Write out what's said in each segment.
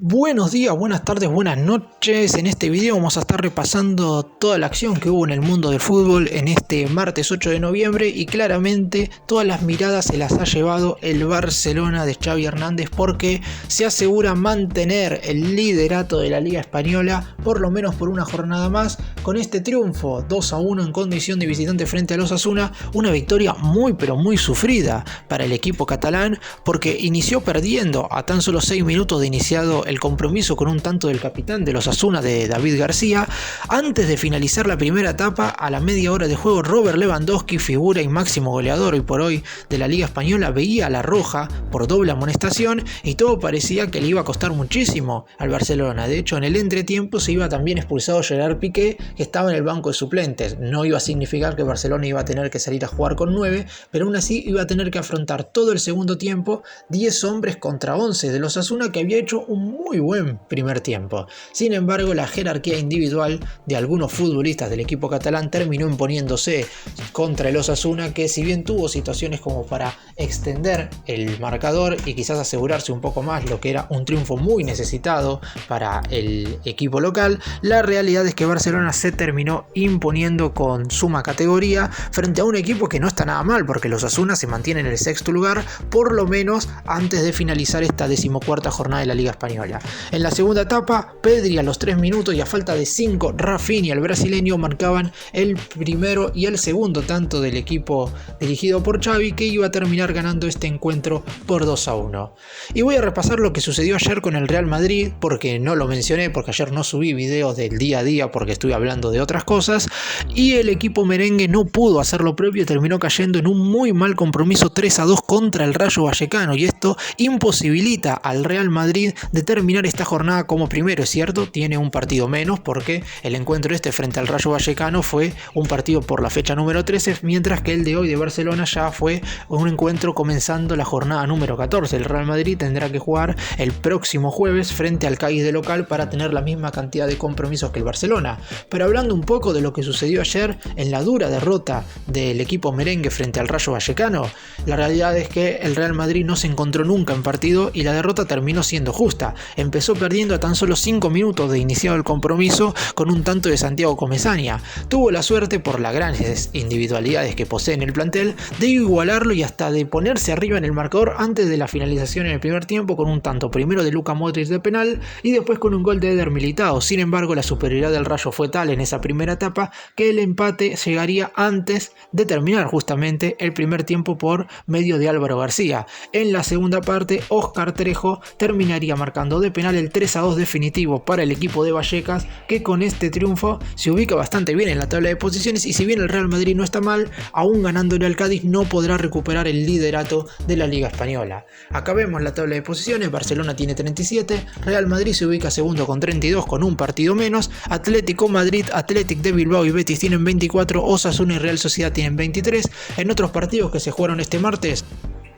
Buenos días, buenas tardes, buenas noches. En este video vamos a estar repasando toda la acción que hubo en el mundo del fútbol en este martes 8 de noviembre y claramente todas las miradas se las ha llevado el Barcelona de Xavi Hernández porque se asegura mantener el liderato de la Liga Española por lo menos por una jornada más con este triunfo 2-1 en condición de visitante frente al Osasuna, una victoria muy pero muy sufrida para el equipo catalán porque inició perdiendo a tan solo 6 minutos de iniciado el compromiso con un tanto del capitán de los Osasuna de David García. Antes de finalizar la primera etapa, a la media hora de juego, Robert Lewandowski, figura y máximo goleador hoy por hoy de la Liga Española, veía la roja por doble amonestación y todo parecía que le iba a costar muchísimo al Barcelona. De hecho, en el entretiempo se iba también expulsado Gerard Piqué, que estaba en el banco de suplentes. No iba a significar que Barcelona iba a tener que salir a jugar con 9, pero aún así iba a tener que afrontar todo el segundo tiempo 10 hombres contra 11 de los Osasuna, que había hecho un muy buen primer tiempo. Sin embargo, la jerarquía individual de algunos futbolistas del equipo catalán terminó imponiéndose contra el Osasuna, que si bien tuvo situaciones como para extender el marcador y quizás asegurarse un poco más lo que era un triunfo muy necesitado para el equipo local, la realidad es que Barcelona se terminó imponiendo con suma categoría frente a un equipo que no está nada mal, porque los Osasuna se mantienen en el sexto lugar por lo menos antes de finalizar esta 14ª jornada de la Liga Española. En la segunda etapa, Pedri a los 3 minutos y a falta de 5, Rafinha, el brasileño, marcaban el primero y el segundo tanto del equipo dirigido por Xavi, que iba a terminar ganando este encuentro por 2-1. Y voy a repasar lo que sucedió ayer con el Real Madrid, porque no lo mencioné, porque ayer no subí videos del día a día porque estuve hablando de otras cosas, y el equipo merengue no pudo hacer lo propio y terminó cayendo en un muy mal compromiso 3-2 contra el Rayo Vallecano, y esto imposibilita al Real Madrid de terminar esta jornada como primero. Es cierto, tiene un partido menos porque el encuentro frente al Rayo Vallecano fue un partido por la fecha número 13, mientras que el de hoy de Barcelona ya fue un encuentro comenzando la jornada número 14. El Real Madrid tendrá que jugar el próximo jueves frente al Cádiz de local para tener la misma cantidad de compromisos que el Barcelona. Pero hablando un poco de lo que sucedió ayer en la dura derrota del equipo merengue frente al Rayo Vallecano, la realidad es que el Real Madrid no se encontró nunca en partido y la derrota terminó siendo justa. Empezó perdiendo a tan solo 5 minutos de iniciado el compromiso con un tanto de Santiago Comesaña. Tuvo la suerte, por las grandes individualidades que posee en el plantel, de igualarlo y hasta de ponerse arriba en el marcador antes de la finalización en el primer tiempo, con un tanto primero de Luka Modric de penal y después con un gol de Eder Militao. Sin embargo, la superioridad del Rayo fue tal en esa primera etapa que el empate llegaría antes de terminar justamente el primer tiempo por medio de Álvaro García. En la segunda parte, Óscar Trejo terminaría marcando de penal el 3-2 definitivo para el equipo de Vallecas, que con este triunfo se ubica bastante bien en la tabla de posiciones, y si bien el Real Madrid no está mal, aún ganándole al Cádiz no podrá recuperar el liderato de la Liga Española. Acá vemos la tabla de posiciones: Barcelona tiene 37, Real Madrid se ubica segundo con 32 con un partido menos, Atlético Madrid, Athletic de Bilbao y Betis tienen 24, Osasuna y Real Sociedad tienen 23. En otros partidos que se jugaron este martes,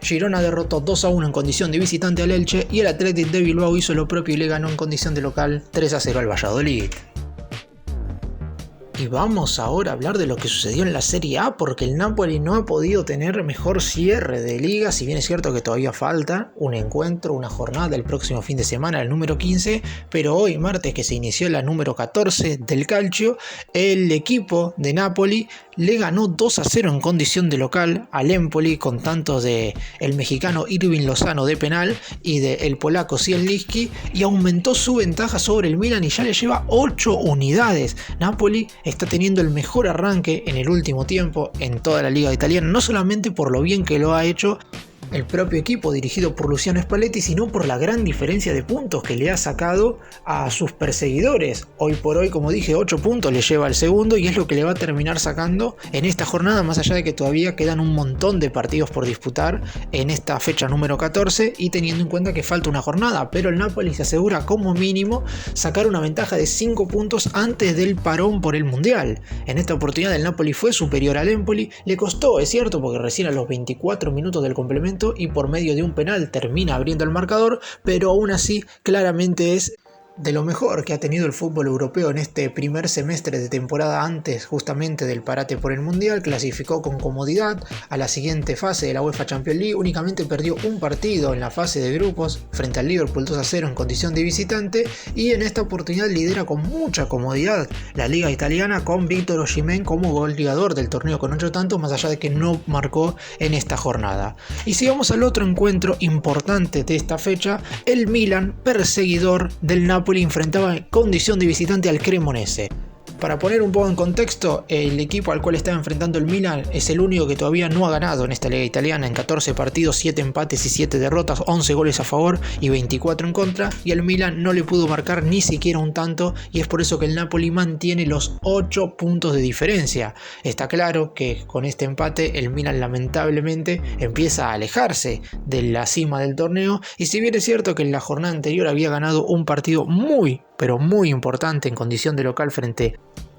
Girona derrotó 2-1 en condición de visitante al Elche y el Athletic de Bilbao hizo lo propio y le ganó en condición de local 3-0 al Valladolid. Y vamos ahora a hablar de lo que sucedió en la Serie A, porque el Napoli no ha podido tener mejor cierre de liga, si bien es cierto que todavía falta un encuentro, una jornada el próximo fin de semana, el número 15, pero hoy martes, que se inició la número 14 del Calcio, el equipo de Napoli le ganó 2-0 en condición de local al Empoli, con tantos de el mexicano Irving Lozano de penal y de el polaco Zielinski, y aumentó su ventaja sobre el Milan y ya le lleva 8 unidades. Napoli está teniendo el mejor arranque en el último tiempo en toda la liga italiana, no solamente por lo bien que lo ha hecho el propio equipo dirigido por Luciano Spalletti, sino por la gran diferencia de puntos que le ha sacado a sus perseguidores. Hoy por hoy, como dije, 8 puntos le lleva al segundo y es lo que le va a terminar sacando en esta jornada, más allá de que todavía quedan un montón de partidos por disputar en esta fecha número 14 y teniendo en cuenta que falta una jornada, pero el Napoli se asegura como mínimo sacar una ventaja de 5 puntos antes del parón por el Mundial. En esta oportunidad el Napoli fue superior al Empoli, le costó, es cierto, porque recién a los 24 minutos del complemento y por medio de un penal termina abriendo el marcador, pero aún así claramente es de lo mejor que ha tenido el fútbol europeo en este primer semestre de temporada antes justamente del parate por el Mundial. Clasificó con comodidad a la siguiente fase de la UEFA Champions League, únicamente perdió un partido en la fase de grupos frente al Liverpool 2-0 en condición de visitante, y en esta oportunidad lidera con mucha comodidad la Liga Italiana con Víctor Osimhen como goleador del torneo con 8 tantos, más allá de que no marcó en esta jornada. Y si vamos al otro encuentro importante de esta fecha, el Milan, perseguidor del Napoli, enfrentaba en condición de visitante al Cremonese. Para poner un poco en contexto, el equipo al cual está enfrentando el Milan es el único que todavía no ha ganado en esta liga italiana, en 14 partidos, 7 empates y 7 derrotas, 11 goles a favor y 24 en contra, y el Milan no le pudo marcar ni siquiera un tanto, y es por eso que el Napoli mantiene los 8 puntos de diferencia. Está claro que con este empate el Milan lamentablemente empieza a alejarse de la cima del torneo, y si bien es cierto que en la jornada anterior había ganado un partido pero muy importante en condición de local frente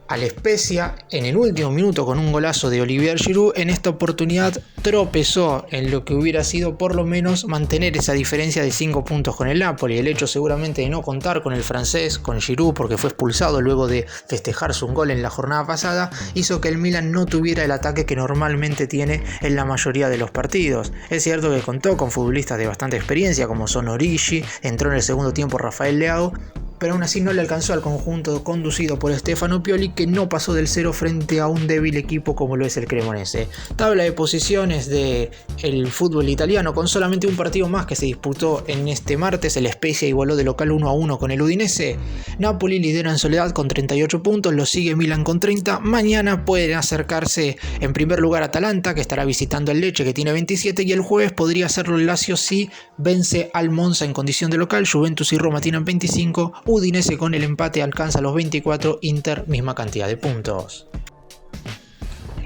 al Spezia en el último minuto con un golazo de Olivier Giroud, en esta oportunidad tropezó en lo que hubiera sido por lo menos mantener esa diferencia de 5 puntos con el Napoli. El hecho seguramente de no contar con el francés, con Giroud, porque fue expulsado luego de festejarse un gol en la jornada pasada, hizo que el Milan no tuviera el ataque que normalmente tiene en la mayoría de los partidos. Es cierto que contó con futbolistas de bastante experiencia como son Origi, entró en el segundo tiempo Rafael Leao, pero aún así no le alcanzó al conjunto conducido por Stefano Pioli, que no pasó del 0 frente a un débil equipo como lo es el Cremonese. Tabla de posiciones del fútbol italiano, con solamente un partido más que se disputó en este martes, el Spezia igualó de local 1-1 con el Udinese. Napoli lidera en soledad con 38 puntos, lo sigue Milan con 30. Mañana pueden acercarse en primer lugar Atalanta, que estará visitando el Lecce, que tiene 27, y el jueves podría hacerlo el Lazio si vence al Monza en condición de local. Juventus y Roma tienen 25, Udinese con el empate alcanza los 24, Inter misma cantidad de puntos.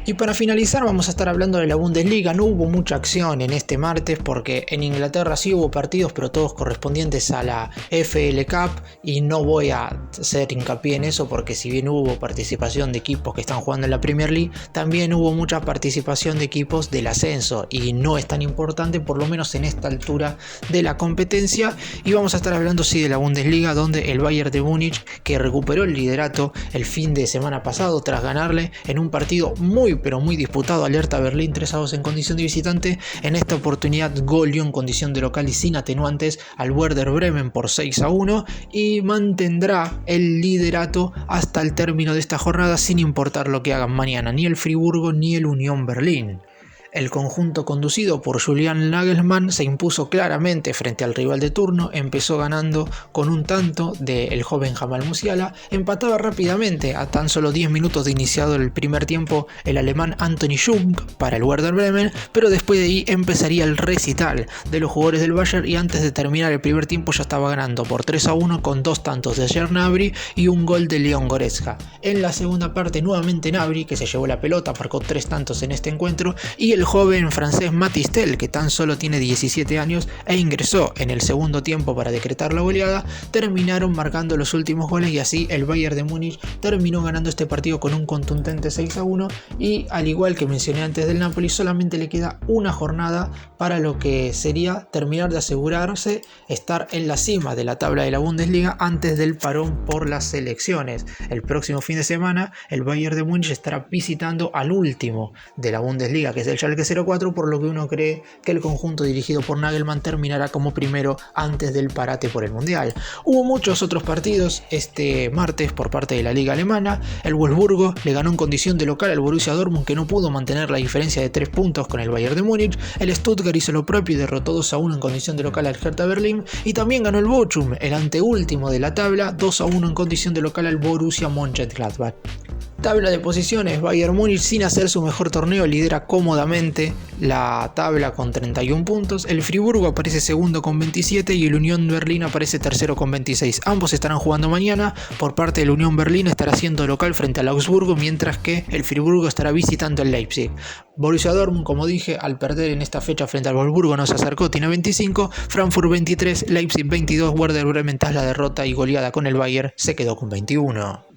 Y para finalizar vamos a estar hablando de la Bundesliga. No hubo mucha acción en este martes porque en Inglaterra sí hubo partidos, pero todos correspondientes a la FL Cup, y no voy a hacer hincapié en eso porque si bien hubo participación de equipos que están jugando en la Premier League, también hubo mucha participación de equipos del ascenso y no es tan importante, por lo menos en esta altura de la competencia. Y vamos a estar hablando sí de la Bundesliga, donde el Bayern de Múnich, que recuperó el liderato el fin de semana pasado tras ganarle en un partido muy disputado al Hertha Berlín 3-2 en condición de visitante, en esta oportunidad goleó en condición de local y sin atenuantes al Werder Bremen por 6-1 y mantendrá el liderato hasta el término de esta jornada, sin importar lo que hagan mañana ni el Friburgo ni el Unión Berlín. El conjunto conducido por Julian Nagelsmann se impuso claramente frente al rival de turno, empezó ganando con un tanto del joven Jamal Musiala, empataba rápidamente a tan solo 10 minutos de iniciado el primer tiempo el alemán Anthony Jung para el Werder Bremen, pero después de ahí empezaría el recital de los jugadores del Bayern y antes de terminar el primer tiempo ya estaba ganando por 3-1 con 2 tantos de Serge Gnabry y un gol de Leon Goretzka. En la segunda parte nuevamente Gnabry, que se llevó la pelota, marcó 3 tantos en este encuentro, y el joven francés Mathys Tel, que tan solo tiene 17 años e ingresó en el segundo tiempo para decretar la goleada, terminaron marcando los últimos goles y así el Bayern de Múnich terminó ganando este partido con un contundente 6-1 y al igual que mencioné antes del Napoli, solamente le queda una jornada para lo que sería terminar de asegurarse estar en la cima de la tabla de la Bundesliga antes del parón por las selecciones. El próximo fin de semana el Bayern de Múnich estará visitando al último de la Bundesliga, que es el Schalke 04, por lo que uno cree que el conjunto dirigido por Nagelsmann terminará como primero antes del parate por el Mundial. Hubo muchos otros partidos este martes por parte de la liga alemana. El Wolfsburgo le ganó en condición de local al Borussia Dortmund, que no pudo mantener la diferencia de 3 puntos con el Bayern de Múnich. El Stuttgart hizo lo propio y derrotó 2-1 en condición de local al Hertha Berlín, y también ganó el Bochum, el anteúltimo de la tabla, 2-1 en condición de local al Borussia Mönchengladbach. Tabla de posiciones: Bayern Múnich, sin hacer su mejor torneo, lidera cómodamente la tabla con 31 puntos. El Friburgo aparece segundo con 27 y el Unión Berlín aparece tercero con 26. Ambos estarán jugando mañana. Por parte del Unión Berlín estará siendo local frente al Augsburgo, mientras que el Friburgo estará visitando el Leipzig. Borussia Dortmund, como dije, al perder en esta fecha frente al Wolfsburgo no se acercó, tiene 25, Frankfurt 23, Leipzig 22, Werder Bremen tras la derrota y goleada con el Bayern se quedó con 21.